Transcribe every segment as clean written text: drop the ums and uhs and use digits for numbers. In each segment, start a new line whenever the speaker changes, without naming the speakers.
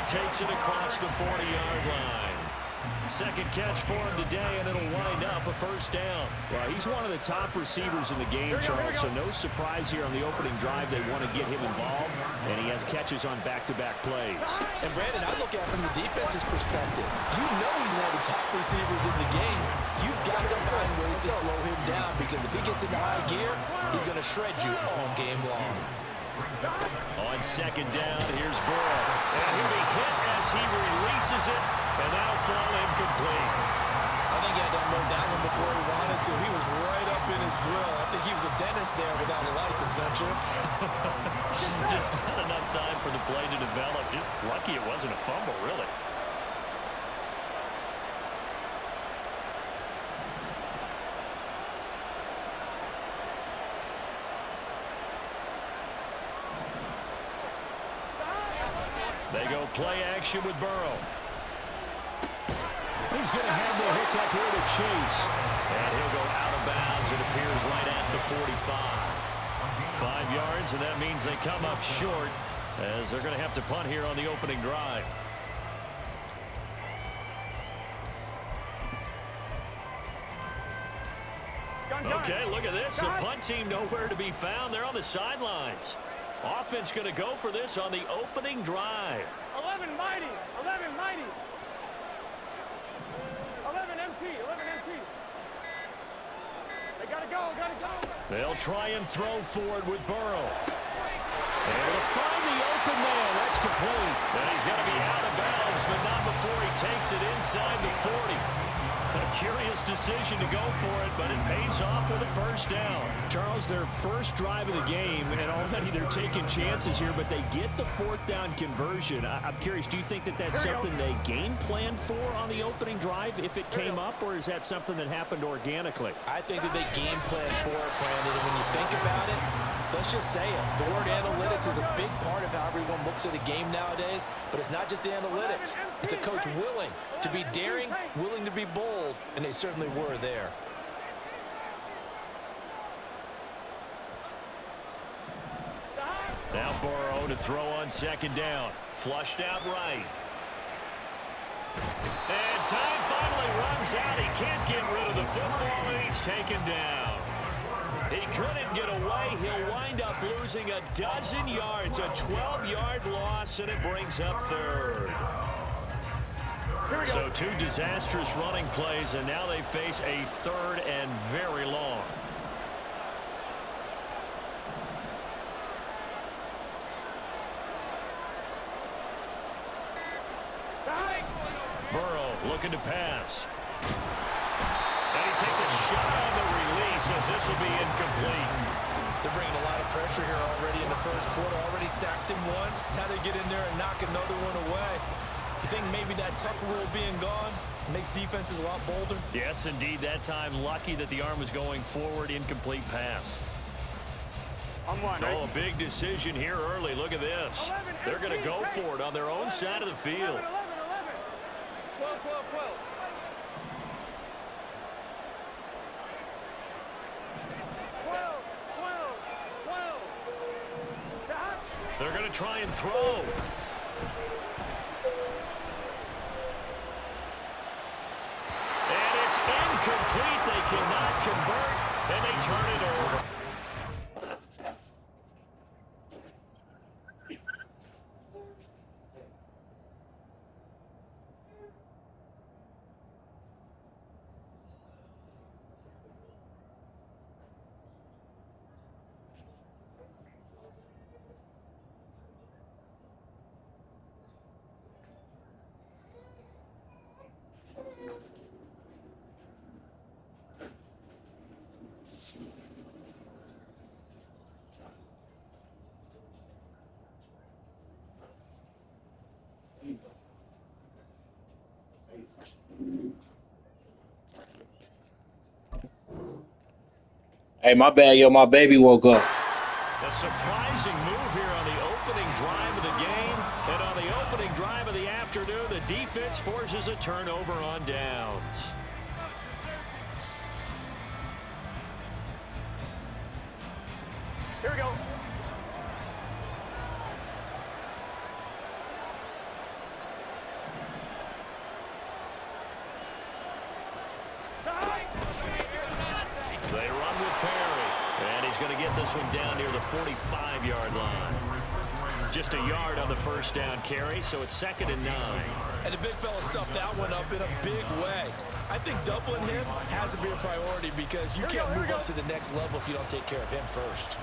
he takes it across the 40-yard line. Second catch for him today, and it'll wind up a first down.
Well, he's one of the top receivers in the game, Charles, so no surprise here on the opening drive. They want to get him involved, and he has catches on back-to-back plays.
And, Brandon, I look at it from the defense's perspective. You know he's one of the top receivers in the game. You've got to find ways to slow him down because if he gets into high gear, he's going to shred you all game long.
On second down, here's Burrow. And he'll be hit as he releases it, and that'll fall incomplete.
I think he had to unload that one before he wanted to. He was right up in his grill. I think he was a dentist there without a license, don't you?
Just not enough time for the play to develop. Just lucky it wasn't a fumble, really. They go play action with Burrow. He's going to have the hook up here to Chase. And he'll go out of bounds. It appears right at the 45. 5 yards, and that means they come up short as they're going to have to punt here on the opening drive. Okay, look at this. The punt team nowhere to be found. They're on the sidelines. Offense going to go for this on the opening drive.
11 mighty, 11 mighty. 11 MT, 11 MT. They gotta go, gotta go.
They'll try and throw forward with Burrow. And he'll find the open man. That's complete. And he's going to be out of bounds, but not before he takes it inside the 40. A curious decision to go for it, but it pays off with a first down.
Charles, their first drive of the game, and already they're taking chances here, but they get the fourth down conversion. I'm curious, do you think that that's something they game planned for on the opening drive if it came up, or is that something that happened organically?
I think that they game planned for it, Brandon, and when you think about it, let's just say it. The word analytics is a big part of how everyone looks at a game nowadays, but it's not just the analytics. It's a coach willing to be daring, willing to be bold, and they certainly were there.
Now Burrow to throw on second down. Flushed out right. And time finally runs out. He can't get rid of the football, and he's taken down. He couldn't get away. He'll wind up losing a dozen yards, a 12-yard loss, and it brings up third. So 2 disastrous running plays, and now they face a third and very long. Burrow looking to pass. And he takes a shot on the release as this will be incomplete.
They're bringing a lot of pressure here already in the first quarter. Already sacked him once. Now they get in there and knock another one away. You think maybe that Tucker rule being gone makes defenses a lot bolder?
Yes, indeed. That time, lucky that the arm was going forward. Incomplete pass. Oh, a big decision here early. Look at this. They're going to go for it on their own side of the field.
12, 12, 12.
They're going to try and throw. And it's incomplete. They cannot convert, and they turn it over.
Hey, my bad, yo. My baby woke up.
A surprising move here on the opening drive of the game. And on the opening drive of the afternoon, the defense forces a turnover on downs.
Here we go.
going to get this one down near the 45-yard line. Just a yard on the first down carry, so it's 2nd and 9.
And the big fella stuffed that one up in a big way. I think doubling him has to be a priority because you can't move up to the next level if you don't take care of him first.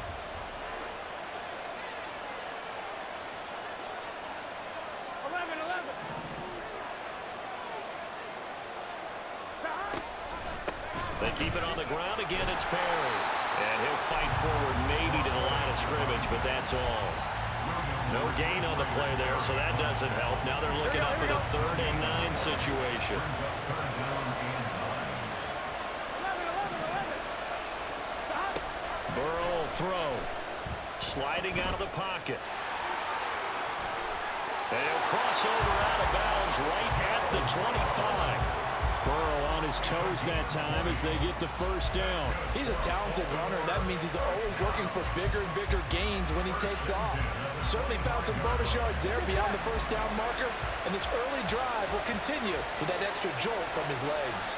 They keep it on the ground again. It's Perry. And he'll fight forward maybe to the line of scrimmage, but that's all. No gain on the play there, so that doesn't help. Now they're looking up at a 3rd and 9 situation. Burrow will throw. Sliding out of the pocket. And he'll cross over out of bounds right at the 25.
Burrow on his toes that time as they get the first down.
He's a talented runner. That means he's always looking for bigger and bigger gains when he takes off. Certainly found some bonus yards there beyond the first down marker. And this early drive will continue with that extra jolt from his legs.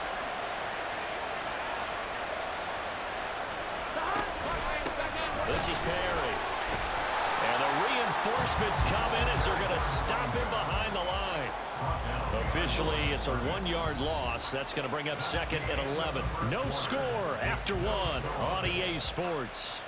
This is Perry. And the reinforcements come in as they're going to stop him behind the line. Officially, it's a 1-yard loss. That's going to bring up 2nd and 11. No score after 1 on EA Sports.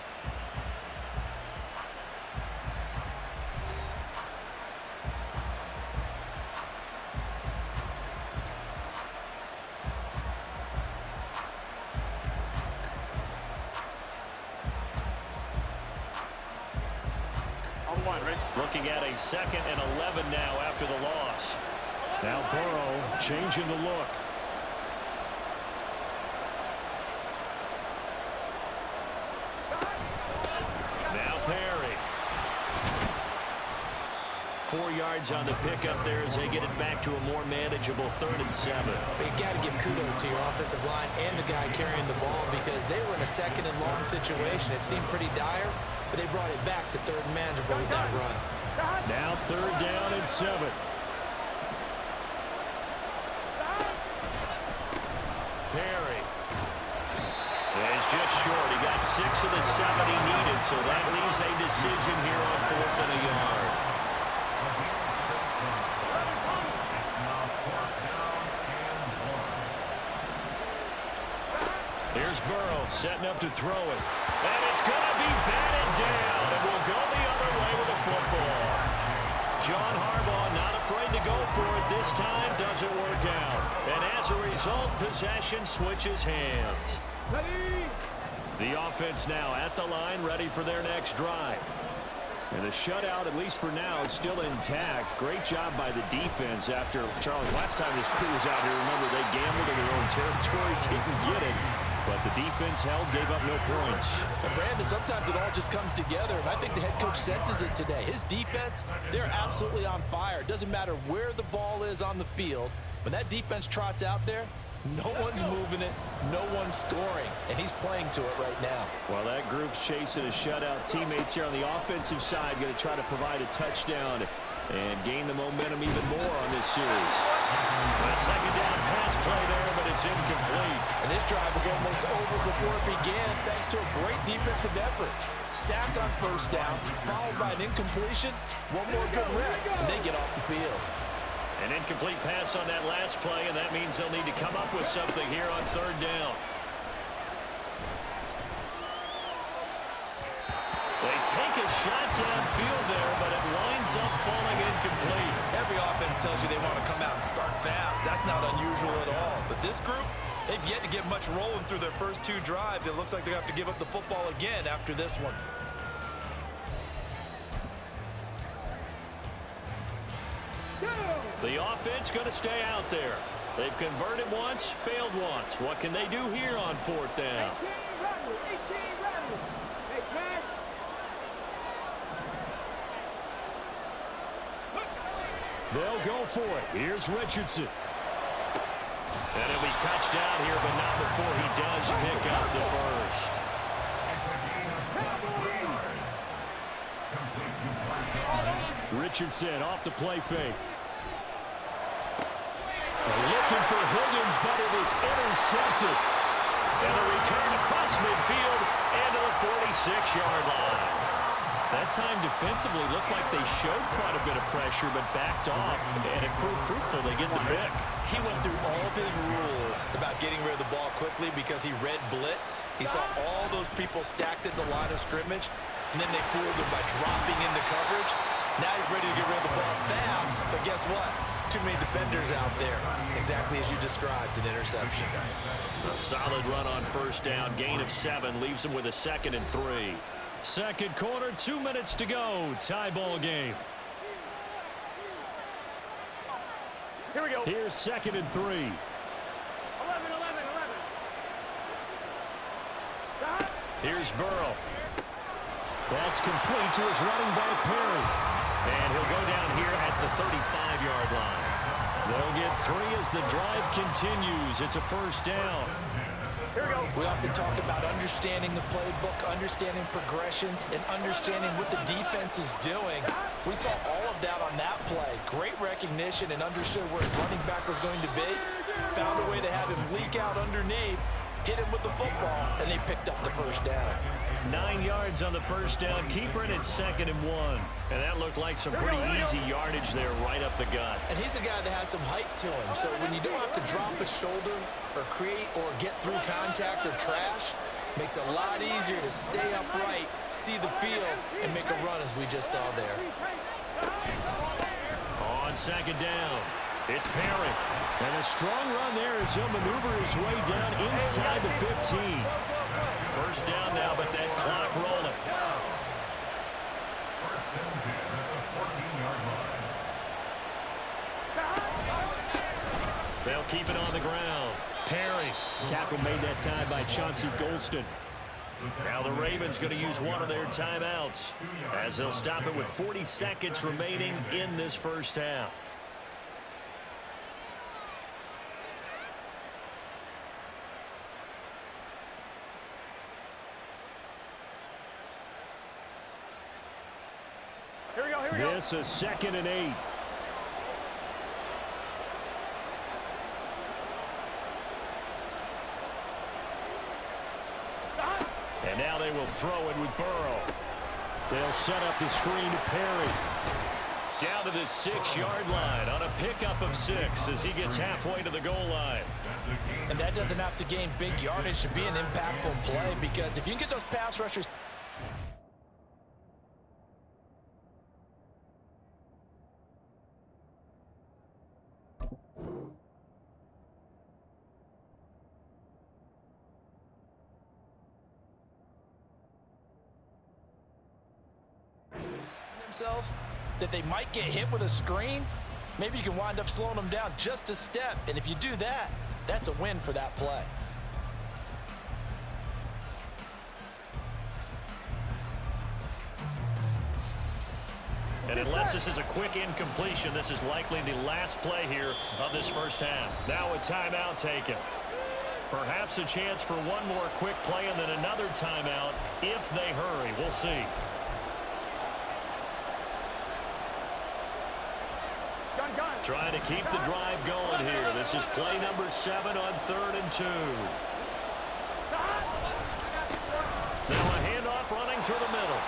Looking at a 2nd and 11 now after the loss.
Now Burrow changing the look.
Now Perry. 4 yards on the pickup there as they get it back to a more manageable 3rd and 7.
But you got to give kudos to your offensive line and the guy carrying the ball because they were in a 2nd and long situation. It seemed pretty dire, but they brought it back to 3rd and manageable with that run.
Now 3rd down and 7.
Perry is just short. He got 6 of the 7 he needed, so that leaves a decision here on 4th and a yard. Here's Burrow setting up to throw it. And it's going to be batted down. And we'll go the other way with the football. John Harbaugh not afraid to go for it. This time doesn't work out. And as a result, possession switches hands. The offense now at the line, ready for their next drive. And the shutout, at least for now, is still intact. Great job by the defense after, Charles, last time this crew was out here, remember, they gambled in their own territory, didn't get it. But the defense held, gave up no points.
And Brandon, sometimes it all just comes together. And I think the head coach senses it today. His defense, they're absolutely on fire. It doesn't matter where the ball is on the field. When that defense trots out there, no one's moving it, no one's scoring, and he's playing to it right now.
While that group's chasing a shutout, teammates here on the offensive side going to try to provide a touchdown and gain the momentum even more on this series.
A 2nd down pass play there, but it's incomplete.
And this drive is almost over before it began thanks to a great defensive effort. Sacked on 1st down, followed by an incompletion, one more good rep, and they get off the field.
An incomplete pass on that last play, and that means they'll need to come up with something here on 3rd down. They take a shot downfield there, but it winds up falling incomplete.
Every offense tells you they want to come out and start fast. That's not unusual at all. But this group, they've yet to get much rolling through their first 2 drives. It looks like they're going to have to give up the football again after this one.
The offense going to stay out there. They've converted once, failed once. What can they do here on 4th down?
They'll go for it. Here's Richardson.
And he'll be touched down here, but not before he does pick up the first.
Richardson off the play fake. Looking for Higgins, but it is intercepted.
And a return across midfield And to the 46-yard line. That time defensively looked like they showed quite a bit of pressure but backed off, and it proved fruitful. They get the pick.
He went through all of his rules about getting rid of the ball quickly because he read blitz. He saw all those people stacked at the line of scrimmage, and then they fooled him by dropping into coverage. Now he's ready to get rid of the ball fast, but guess what? Too many defenders out there. Exactly as you described, an interception.
A solid run on first down. Gain of 7 leaves him with a 2nd and 3. Second quarter, 2 minutes to go. Tie ball game.
Here we go.
Here's 2nd and 3.
11, 11, 11.
Here's Burrow.
That's complete to his running back, Perry.
And he'll go down here at the 35-yard line. They'll get 3 as the drive continues. It's a first down.
Here we go.
We often talk about understanding the playbook, understanding progressions, and understanding what the defense is doing. We saw all of that on that play. Great recognition and understood where his running back was going to be. Found a way to have him leak out underneath, hit him with the football, and they picked up the first down.
9 yards on the first down. Keeper, and it's 2nd and 1. And that looked like some pretty easy yardage there right up the gut.
And he's a guy that has some height to him. So when you don't have to drop a shoulder or create or get through contact or trash, makes it a lot easier to stay upright, see the field, and make a run as we just saw there.
On 2nd down, it's Perry.
And a strong run there as he'll maneuver his way down inside the 15.
First down now, but that clock rolling. They'll keep it on the ground. Perry.
Tackle made that time by Chauncey Golston.
Now the Ravens going to use one of their timeouts as they'll stop it with 40 seconds remaining in this first half.
Here we go. Here we go.
This is 2nd and 8.
And now they will throw it with Burrow.
They'll set up the screen to Perry.
Down to the 6-yard line on a pickup of 6 as he gets halfway to the goal line.
And that doesn't have to gain big yardage to be an impactful play, because if you can get those pass rushers themselves that they might get hit with a screen, maybe you can wind up slowing them down just a step. And if you do that, that's a win for that play.
And unless this is a quick incompletion, this is likely the last play here of this first half. Now a timeout taken. Perhaps a chance for one more quick play and then another timeout if they hurry. We'll see. Trying to keep the drive going here. This is play number 7 on 3rd and 2. Now a handoff running through the middle.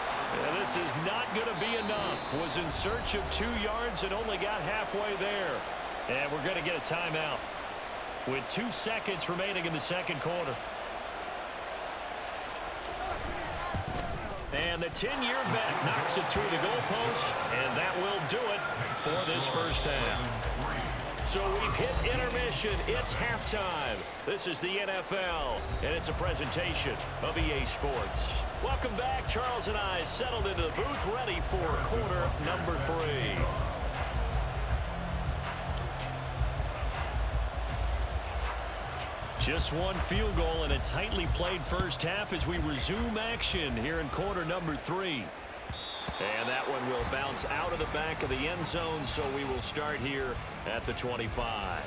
And this is not going to be enough. Was in search of 2 yards and only got halfway there. And we're going to get a timeout with 2 seconds remaining in the second quarter. And the 10-year bet knocks it through the goalpost, and that will do it for this first half. So we've hit intermission. It's halftime. This is the NFL, and it's a presentation of EA Sports. Welcome back. Charles and I settled into the booth, ready for quarter number 3. Just one field goal and a tightly played first half as we resume action here in quarter number 3. And that one will bounce out of the back of the end zone, so we will start here at the 25.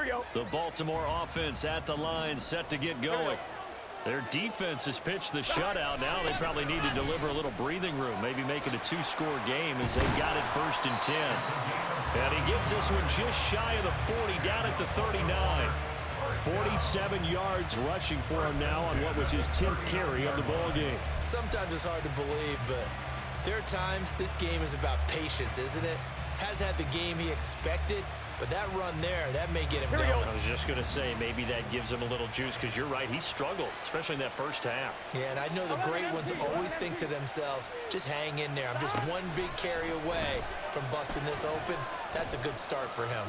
we go.
The Baltimore offense at the line, set to get going. Their defense has pitched the shutout. Now they probably need to deliver a little breathing room, maybe make it a two-score game as they've got it 1st and 10. And he gets this one just shy of the 40, down at the 39. 47 yards rushing for him now on what was his 10th carry of the ball game.
Sometimes it's hard to believe, but there are times this game is about patience, isn't it? Has had the game he expected, but that run there, that may get him going.
I was just going to say, maybe that gives him a little juice, because you're right, he struggled, especially in that first half.
Yeah, and I know the great ones always think to themselves, just hang in there. I'm just one big carry away from busting this open. That's a good start for him.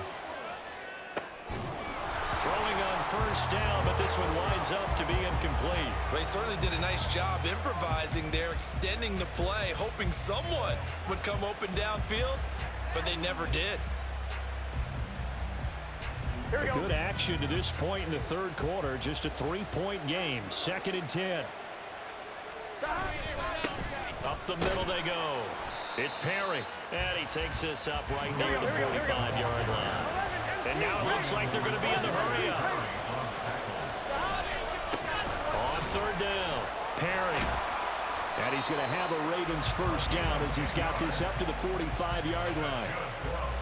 Throwing on 1st down, but this one winds up to be incomplete.
Well, he certainly did a nice job improvising there, extending the play, hoping someone would come open downfield, but they never did.
Good action to this point in the 3rd quarter. Just a 3-point game. 2nd and 10.
Up the middle they go. It's Perry. And he takes this up right near the 45-yard line. And now it looks like they're going to be in the hurry up. On 3rd down, Perry.
And he's going to have a Ravens 1st down as he's got this up to the 45-yard line.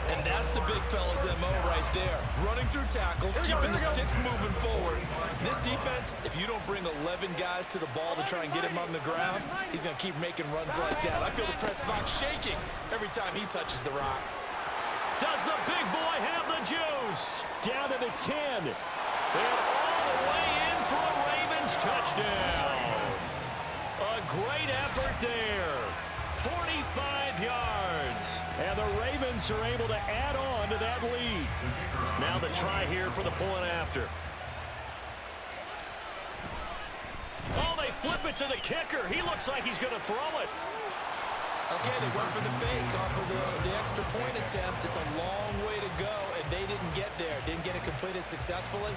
And that's the big fella's MO right there. Running through tackles, keeping the sticks moving forward. This defense, if you don't bring 11 guys to the ball to try and get him on the ground, he's going to keep making runs like that. I feel the press box shaking every time he touches the rock.
Does the big boy have the juice?
Down to the 10.
And all the way in for a Ravens touchdown. A great effort there. 45 yards.
And the Ravens are able to add on to that lead.
Now the try here for the point after. Oh, they flip it to the kicker. He looks like he's going to throw it.
Okay, they went for the fake off of the extra point attempt. It's a long way to go, and they didn't get there. Didn't get it completed successfully.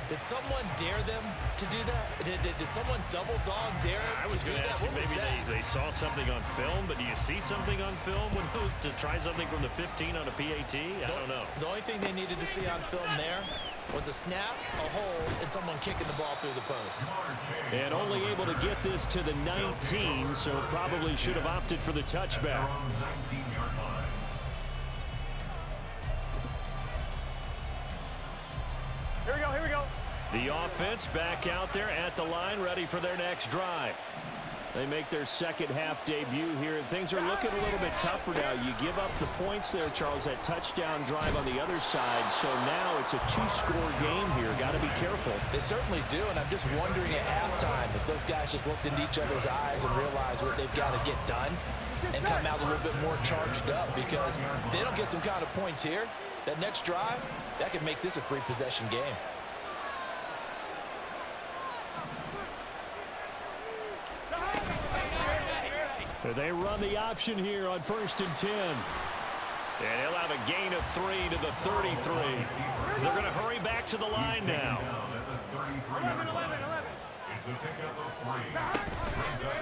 Did someone dare them to do that? Did someone double dog dare them
I was
to do
going to
that?
ask you, maybe they saw something on film, but do you see something on film when it was to try something from the 15 on a PAT? I don't know.
The only thing they needed to see on film there was a snap, a hold, and someone kicking the ball through the post.
And only able to get this to the 19, so probably should have opted for the touchback.
Here we go, here we go.
The offense back out there at the line, ready for their next drive.
They make their 2nd half debut here, and things are looking a little bit tougher now. You give up the points there, Charles, that touchdown drive on the other side. So now it's a 2-score game here. Got to be careful.
They certainly do, and I'm just wondering at halftime if those guys just looked into each other's eyes and realized what they've got to get done and come out a little bit more charged up, because if they don't get some kind of points here, that next drive, that could make this a 3-possession game.
They run the option here on 1st and 10.
And he'll have a gain of 3 to the 33. They're going to hurry back to the line now.
11.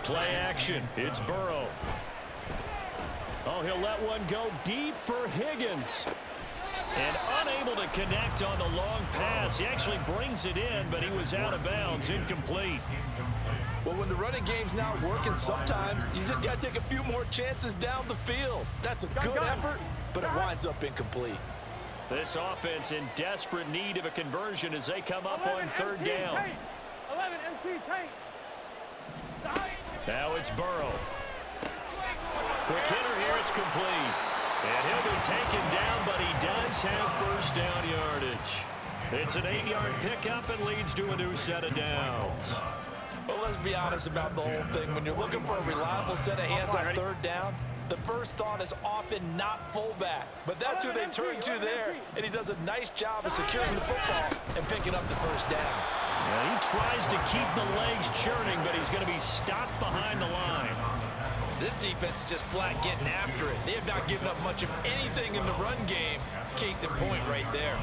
Play action. It's Burrow.
Oh, he'll let one go deep for Higgins.
And unable to connect on the long pass. He actually brings it in, but he was out of bounds, incomplete.
Well, when the running game's not working, sometimes you just got to take a few more chances down the field. That's a good effort, but it winds up incomplete.
This offense in desperate need of a conversion as they come up on 3rd down.
11 MT tank.
Now it's Burrow. Quick hitter here, it's complete. And he'll be taken down, but he does have 1st down yardage. It's an 8-yard pickup and leads to a new set of downs.
Well, let's be honest about the whole thing. When you're looking for a reliable set of hands on 3rd down, the first thought is often not fullback. But that's who they turn to there, and he does a nice job of securing the football and picking up the 1st down.
Now he tries to keep the legs churning, but he's going to be stopped behind the line.
This defense is just flat getting after it. They have not given up much of anything in the run game. Case in point right there.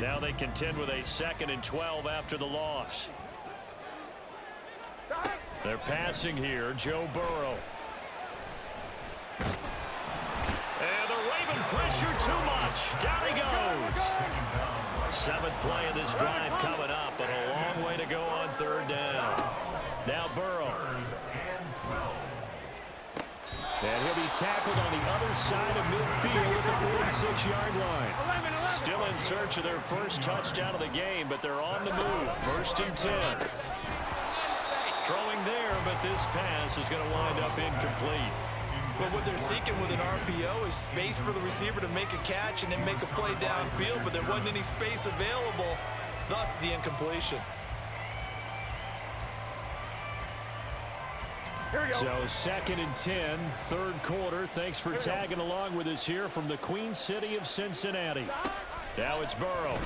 Now they contend with a 2nd and 12 after the loss. They're passing here, Joe Burrow. And the Raven pressure too much. Down he goes. 7th play of this drive coming up, but a long way to go on 3rd down. Now Burrow.
And he'll be tackled on the other side of midfield at the 46-yard line.
Still in search of their first touchdown of the game, but they're on the move. 1st and 10. Throwing there, but this pass is going to wind up incomplete.
But what they're seeking with an RPO is space for the receiver to make a catch and then make a play downfield, but there wasn't any space available, thus the incompletion.
So 2nd and 10, 3rd quarter. Thanks for tagging along with us here from the Queen City of Cincinnati.
Now it's Burrow.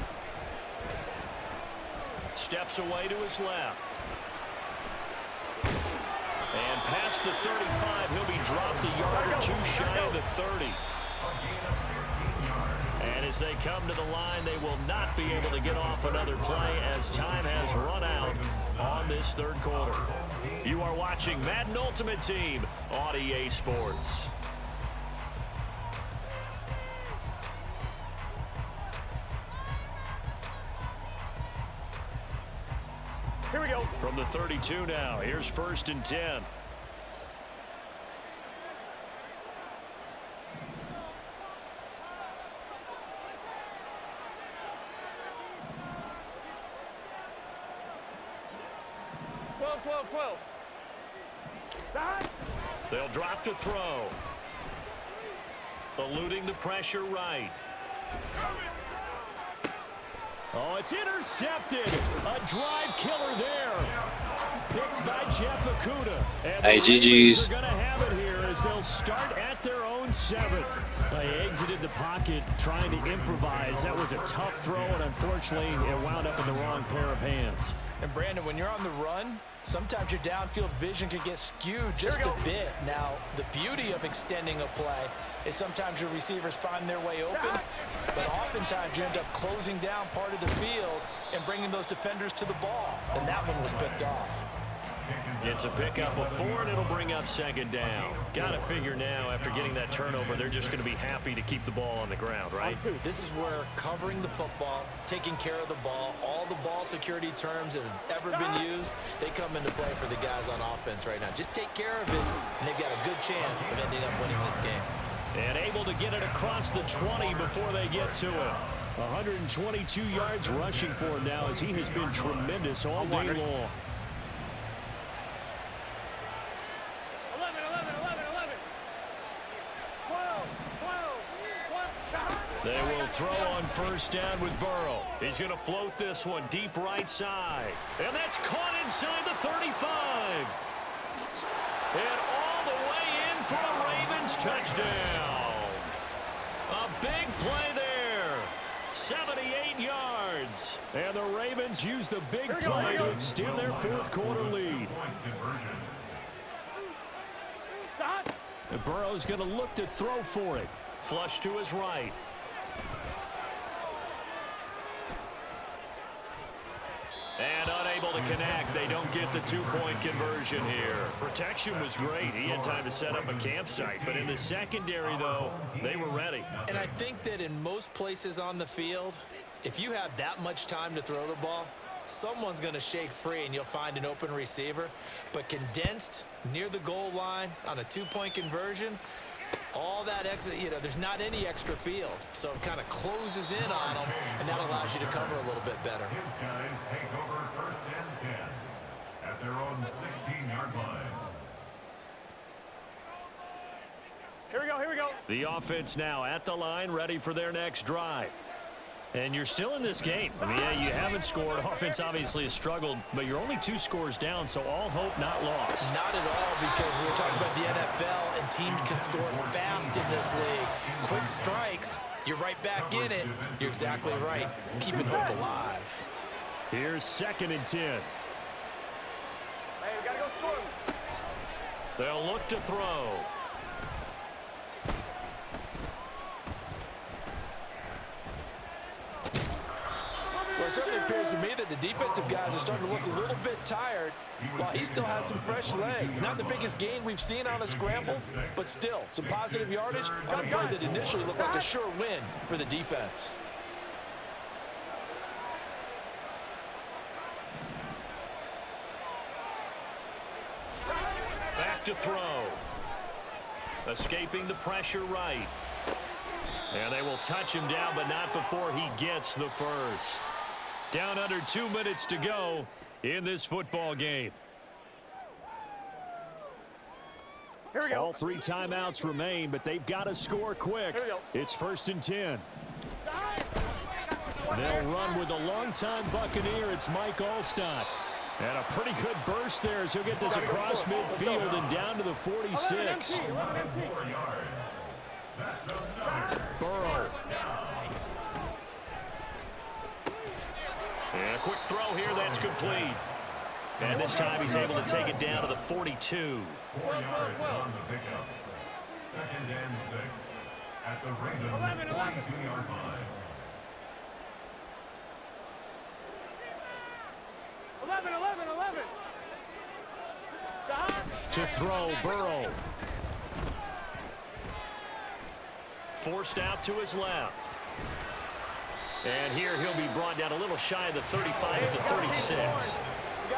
Steps away to his left. And past the 35, he'll be dropped a yard or 2 shy of the 30. And as they come to the line, they will not be able to get off another play as time has run out on this 3rd quarter. You are watching Madden Ultimate Team on EA Sports.
Here we go.
From the 32 now, here's 1st and 10. They'll drop to throw. Eluding the pressure right.
Oh, it's intercepted. A drive killer there. Picked by Jeff Okudah. And
Hey, GG's.
They're going to have it here as they'll start at their own 7. They exited the pocket trying to improvise. That was a tough throw, and unfortunately, it wound up in the wrong pair of hands.
And Brandon, when you're on the run, sometimes your downfield vision can get skewed just a bit. Now, the beauty of extending a play is sometimes your receivers find their way open, but oftentimes you end up closing down part of the field and bringing those defenders to the ball. And that one was picked off.
It's a pickup of 4, and it'll bring up 2nd down. Got to figure now, after getting that turnover, they're just going to be happy to keep the ball on the ground, right?
This is where covering the football, taking care of the ball, all the ball security terms that have ever been used, they come into play for the guys on offense right now. Just take care of it, and they've got a good chance of ending up winning this game.
And able to get it across the 20 before they get to it.
122 yards rushing for him now as he has been tremendous all day long.
12.
They will throw on 1st down with Burrow. He's going to float this one deep right side. And that's caught inside the 35. And all the way in for a Ravens touchdown. A big play there. 78 yards.
And the Ravens use the big play to extend their 4th quarter lead. And Burrow's going to look to throw for it.
Flush to his right. And unable to connect. They don't get the 2-point conversion here. Protection was great. He had time to set up a campsite. But in the secondary, though, they were ready.
And I think that in most places on the field, if you have that much time to throw the ball, someone's going to shake free and you'll find an open receiver. But condensed near the goal line on a 2-point conversion, all that extra, there's not any extra field. So it kind of closes in on them, and that allows you to cover a little bit better.
His guys take over 1st and 10 at their own 16-yard line.
Here we go.
The offense now at the line, ready for their next drive. And you're still in this game. I mean, yeah, you haven't scored. Offense obviously has struggled, but you're only 2 scores down, so all hope not lost.
Not at all, because we were talking about the NFL, and teams can score fast in this league. Quick strikes, you're right back in it. You're exactly right. Keeping hope alive.
Here's 2nd and 10.
Hey, we got to go score.
They'll look to throw.
Well, it certainly appears to me that the defensive guys are starting to look a little bit tired while he still has some fresh legs. Not the biggest gain we've seen on a scramble, but still some positive yardage on a play that initially looked like a sure win for the defense.
Back to throw. Escaping the pressure right. And they will touch him down, but not before he gets the first. Down under 2 minutes to go in this football game.
Here we go.
All 3 timeouts remain, but they've got to score quick.
Here we go.
It's 1st and 10. They'll run with a longtime Buccaneer. It's Mike Allstott. And a pretty good burst there as he'll get this across midfield and down to the 46.
Burrow. And a quick throw here, that's complete. And this time he's able to take it down to the 42.
4 yards on the pickup. 2nd and 6 at the Ravens' 42-yard line.
11.
To throw, Burrow.
Forced out to his left. And here he'll be brought down a little shy of the 35 at the 36.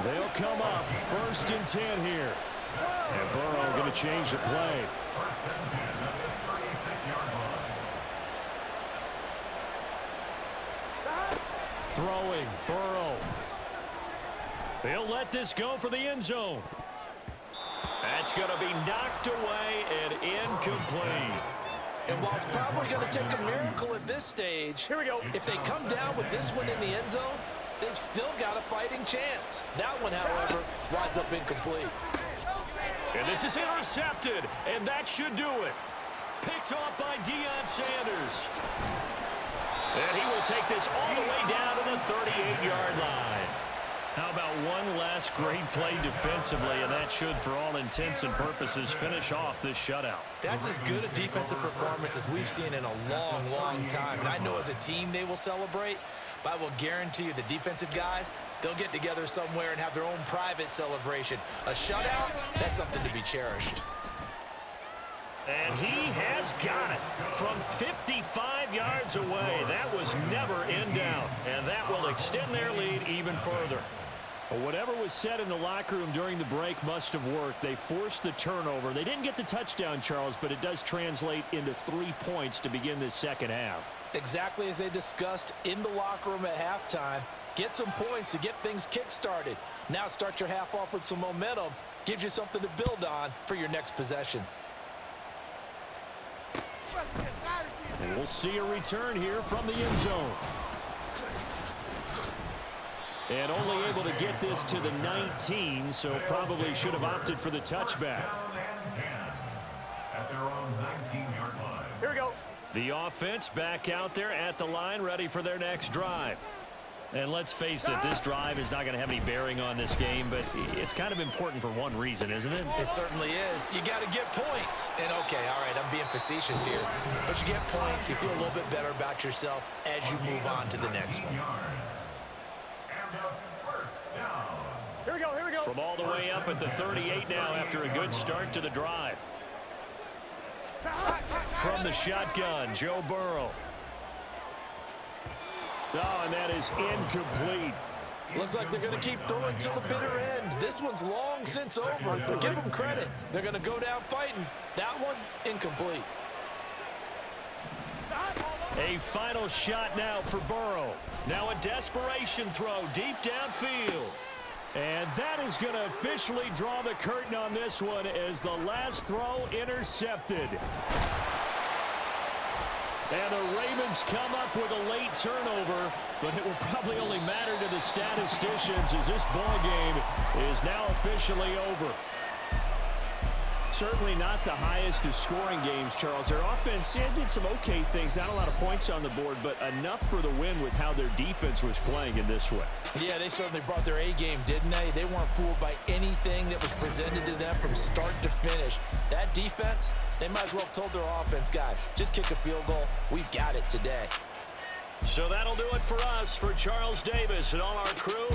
They'll come up 1st and 10 here. And Burrow going to change the play.
1st and 10 at the 36-yard line.
Throwing, Burrow.
They'll let this go for the end zone. That's going to be knocked away and incomplete.
And while it's probably going to take a miracle at this stage,
Here we go.
if they come down with this one in the end zone, they've still got a fighting chance. That one, however, winds up incomplete.
And this is intercepted, and that should do it. Picked off by Deion Sanders. And he will take this all the way down to the 38-yard line. How about one last great play defensively, and that should, for all intents and purposes, finish off this shutout.
That's as good a defensive performance as we've seen in a long, long time. And I know as a team they will celebrate, but I will guarantee you the defensive guys, they'll get together somewhere and have their own private celebration. A shutout, that's something to be cherished.
And he has got it from 55 yards away. That was never in doubt, and that will extend their lead even further.
Well, whatever was said in the locker room during the break must have worked. They forced the turnover. They didn't get the touchdown, Charles, but it does translate into 3 points to begin this second half.
Exactly as they discussed in the locker room at halftime. Get some points to get things kick-started. Now start your half off with some momentum. Gives you something to build on for your next possession.
And we'll see a return here from the end zone. And only able to get this to the 19, so probably should have opted for the touchback.
Down and 10 at their own 19-yard line.
Here we go.
The offense back out there at the line, ready for their next drive. And let's face it, this drive is not going to have any bearing on this game, but it's kind of important for one reason, isn't it?
It certainly is. You got to get points. And, okay, all right, I'm being facetious here. But you get points, you feel a little bit better about yourself as you move on to the next one.
And a first down.
Here we go.
From all the way up at the 38 now after a good start to the drive. From the shotgun, Joe Burrow.
Oh, and that is incomplete.
Looks like they're going to keep throwing till the bitter end. This one's long since over, but give them credit. They're going to go down fighting. That one, incomplete.
A final shot now for Burrow. Now a desperation throw deep downfield.
And that is going to officially draw the curtain on this one as the last throw intercepted. And the Ravens come up with a late turnover, but it will probably only matter to the statisticians as this ball game is now officially over. Certainly not the highest of scoring games, Charles. Their offense did some okay things, not a lot of points on the board, but enough for the win with how their defense was playing in this one.
Yeah, they certainly brought their A game, didn't they? They weren't fooled by anything that was presented to them from start to finish. That defense, they might as well have told their offense, guys, just kick a field goal. We've got it today.
So that'll do it for us. For Charles Davis and all our crew,